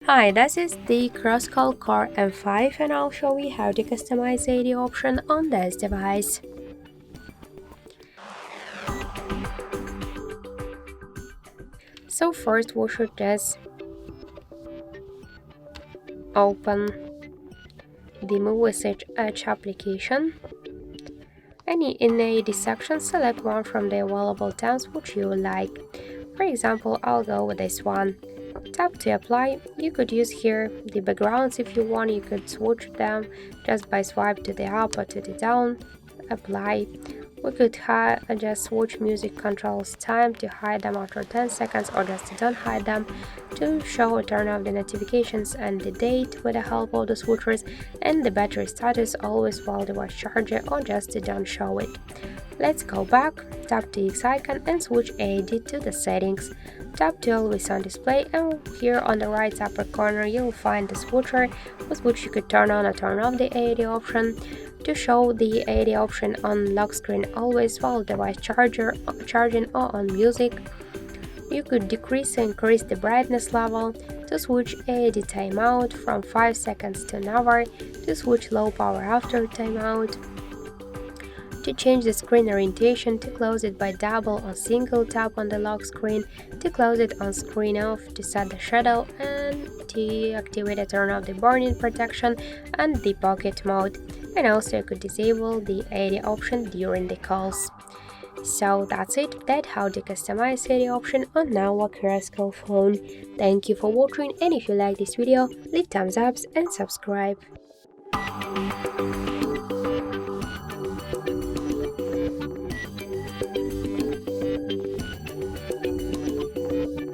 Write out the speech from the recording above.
Hi, this is the CROSSCALL Core M5 and I'll show you how to customize AoD option on this device. So first we should just open the Muviz Ege application and in the AoD section select one from the available themes which you like. For example, I'll go with this one. Tap to apply. You could use here the backgrounds if you want. You could switch them just by swipe to the up or to the down. Apply. We could just switch music controls time to hide them after 10 seconds or just to don't hide them, to show or turn off the notifications and the date with the help of the switchers, and the battery status always while device charger or just to don't show it. Let's go back, tap the X icon and switch AoD to the settings. Tap to always on display and here on the right upper corner you'll find the switcher with which you could turn on or turn off the AoD option. To show the AoD option on lock screen always while device charging or on music, you could decrease or increase the brightness level. To switch AoD timeout from 5 seconds to an hour, to switch low power after timeout, to change the screen orientation, to close it by double or single tap on the lock screen, to close it on screen off, to set the shadow, and to activate or turn off the burn-in protection and the pocket mode. And also you could disable the AoD option during the calls. So that's it, that's how to customize AoD option on our CROSSCALL phone. Thank you for watching, and if you like this video, leave thumbs up and subscribe.